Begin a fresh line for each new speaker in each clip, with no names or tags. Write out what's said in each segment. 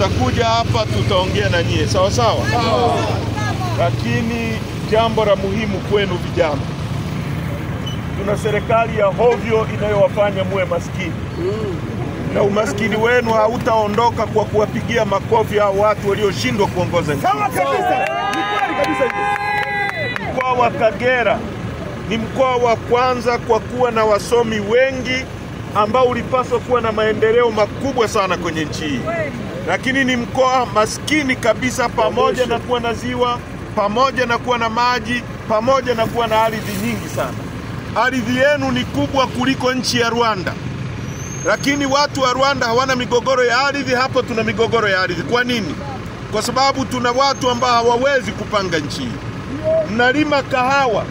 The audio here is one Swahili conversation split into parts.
tutakuja hapa tutaongea na nyie, sawa sawa? Lakini jambo la muhimu kwenu vijana, tuna serikali ya hovyo inayowafanya muwe maskini. Na umaskini wenu hautaondoka kwa kuwapigia makofi hao watu walioshindwa kuongoza nchi.
Sawa kabisa. Ni kweli kabisa hiyo.
Mkoa wa Kagera ni mkoa wa kwanza kwa kuwa na wasomi wengi ambao ulipaswa kuwa na maendeleo makubwa sana kwenye nchi hii. Lakini ni mkoa maskini kabisa, pamoja na kuwa na ziwa, pamoja na kuwa na maji, pamoja na kuwa na ardhi nyingi sana. Ardhi yenu ni kubwa kuliko nchi ya Rwanda. Lakini watu wa Rwanda hawana migogoro ya ardhi, hapo tuna migogoro ya ardhi. Kwa nini? Kwa sababu tuna watu ambao hawawezi kupanga nchi hii. Mnalima kahawa.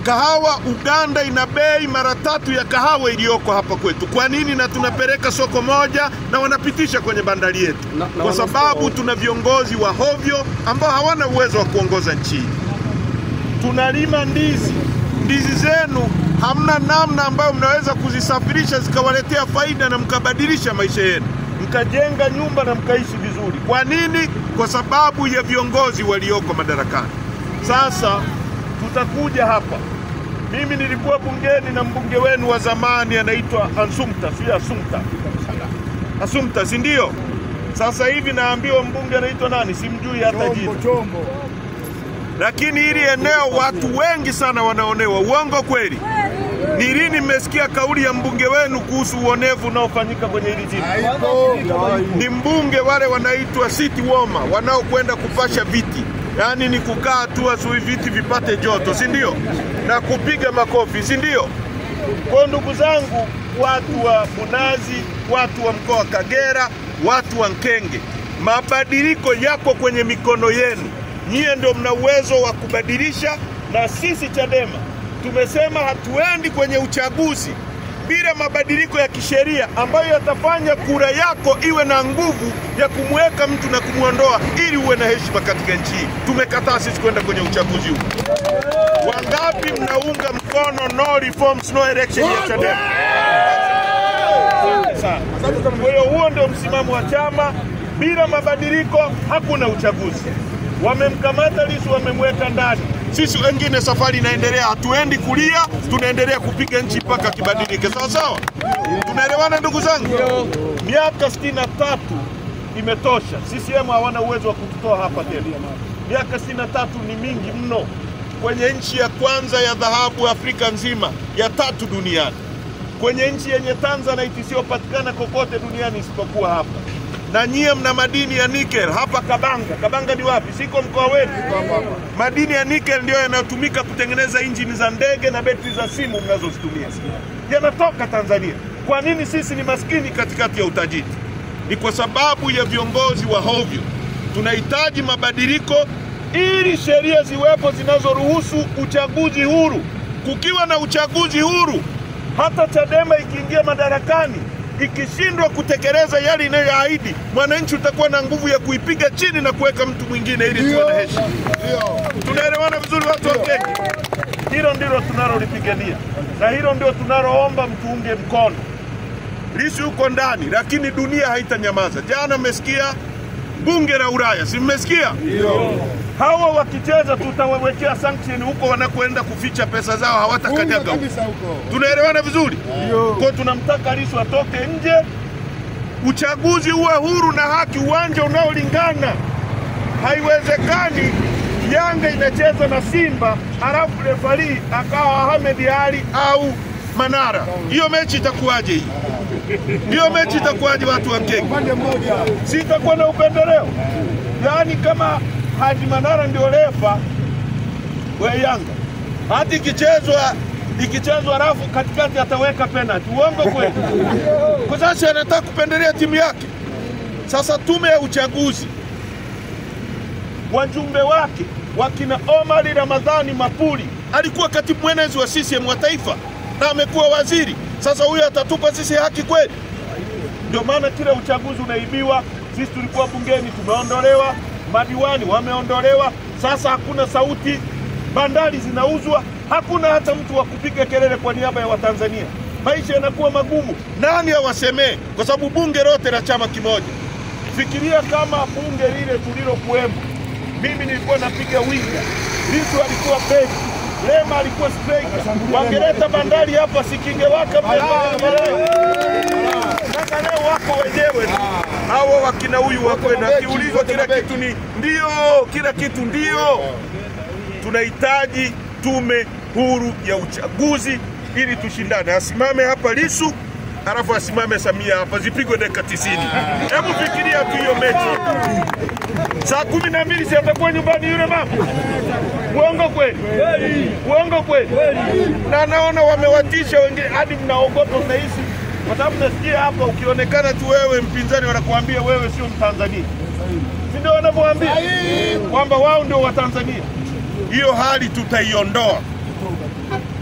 Kahawa Uganda ina bei mara 3 ya kahawa iliyoko hapa kwetu. Kwa nini? Na tunapeleka soko moja na wanapitisha kwenye bandari yetu. Kwa sababu tuna viongozi wa hovyo ambao hawana uwezo wa kuongoza nchi hii. Tunalima ndizi. Ndizi zenu hamna namna ambayo mnaweza kuzisafirisha zikawaletea faida na mkabadilisha maisha yenu, mkajenga nyumba na mkaishi vizuri. Kwa nini? Kwa sababu ya viongozi walioko madarakani. Sasa tutakuja hapa. Mimi nilikuwa bungeni na mbunge wenu wa zamani anaitwa Asumta, si ndio? Sasa hivi naambiwa mbunge anaitwa nani? Simjui hata jina. Lakini hili eneo watu wengi sana wanaonewa. Uongo kweli? Ni lini mmesikia kauli ya mbunge wenu kuhusu uonevu unaofanyika kwenye hili jimbo? Ni mbunge wale wanaitwa city warmer, wanaokwenda kupasha viti. Yaani ni kukaa tu asubuhi viti vipate joto, si ndio? Na kupiga makofi, si ndio? Kwa ndugu zangu, watu wa Bunazi, watu wa mkoa wa Kagera, watu wa Nkenge, mabadiliko yako kwenye mikono yenu. Nyie ndio mna uwezo wa kubadilisha, na sisi Chadema tumesema hatuendi kwenye uchaguzi bila mabadiliko ya kisheria ambayo yatafanya kura yako iwe na nguvu ya kumweka mtu na kumuondoa ili uwe na heshima katika nchi hii. Tumekataa sisi kwenda kwenye uchaguzi huu. Wangapi mnaunga mkono no reforms no election ya Chadema? Kwa hiyo huo ndio msimamo wa chama. Bila mabadiliko hakuna uchaguzi. Wamemkamata Lissu, wamemweka ndani. Sisi wengine safari inaendelea, hatuendi kulia, tunaendelea kupiga nchi mpaka kibadilike. Sawa sawa? Tunaelewana ndugu zangu? Miaka 63 imetosha. CCM hawana uwezo wa kututoa hapa tena. Miaka 63 ni mingi mno kwenye nchi ya kwanza ya dhahabu Afrika nzima, ya 3 duniani. Kwenye nchi yenye Tanzanite isiyopatikana kokote duniani isipokuwa hapa. Na nyie mna madini ya nickel hapa Kabanga. Kabanga ni wapi? Siko mkoa wetu. Madini ya nickel ndio yanayotumika kutengeneza injini za ndege na betri za simu mnazozitumia. Yanatoka Tanzania. Kwa nini sisi ni maskini katikati ya utajiri? Ni kwa sababu ya viongozi wa hovyo. Tunahitaji mabadiliko ili sheria ziwepo zinazoruhusu uchaguzi huru. Kukiwa na uchaguzi huru, hata Chadema ikiingia madarakani, ikishindwa kutekeleza yale inayoahidi, mwananchi utakuwa na nguvu ya kuipiga chini na kuweka mtu mwingine ili tuwe na heshima. Tunaelewana vizuri watu wa Kenya? Hilo ndilo tunalolipigania. Na hilo ndio tunaloomba mtuunge mkono. Lissu yuko ndani, lakini dunia haitanyamaza. Jana mmesikia bunge la Ulaya, si mmesikia? Hawa wakicheza tutawawekea sanction huko wanakoenda kuficha pesa zao, hawatakanyaga huko. Tunaelewana vizuri? Kwa tunamtaka Lissu atoke nje, uchaguzi uwe huru na haki, uwanja unaolingana. Haiwezekani Yanga inacheza na Simba alafu refari akawa Ahmed Ali au Manara. Hiyo mechi itakuwaje hii? Hiyo mechi itakuwaje watu wa Kenya? Si itakuwa na upendeleo? Yaani kama Haji Manara ndio refa wa Yanga, hadi ikichezwa alafu katikati ataweka penalty. Uongo kweli? Kwa sababu anataka kupendelea timu yake. Sasa tume ya uchaguzi, wajumbe wake wakina Omar Ramadhani Mapuri, alikuwa katibu mwenezi wa CCM wa taifa na amekuwa waziri. Sasa huyu atatupa sisi haki kweli? Ndio maana kila uchaguzi unaibiwa. Sisi tulikuwa bungeni tumeondolewa, madiwani wameondolewa, sasa hakuna sauti, bandari zinauzwa, hakuna hata mtu wa kupiga kelele kwa niaba ya Watanzania. Maisha yanakuwa magumu. Nani awasemee? Kwa sababu bunge lote la chama kimoja. Fikiria kama bunge lile tulilokuwemo, mimi nilikuwa napiga winga, Lissu alikuwa beki, Lema alikuwa striker, wangeleta bandari hapa sikingewaka mbele. Sasa leo wako wenyewe hao wakina huyu wako na kiulizwa kila kitu ni ndio, kila kitu ndio. Tunahitaji tume huru ya uchaguzi ili tushindane. Asimame hapa Lissu, alafu asimame Samia hapa, zipigwe dakika 90. Hebu fikiria tu hiyo mechi. Saa 12 si atakuwa nyumbani yule mama. Uongo kweli? Uongo kweli? Na naona wamewatisha wengine hadi mnaogopa unahisi. Kwa sababu nasikia hapa ukionekana tu wewe mpinzani wanakuambia wewe sio Mtanzania. Si ndio wanamwambia? Kwamba wao ndio wa Tanzania. Hiyo hali tutaiondoa.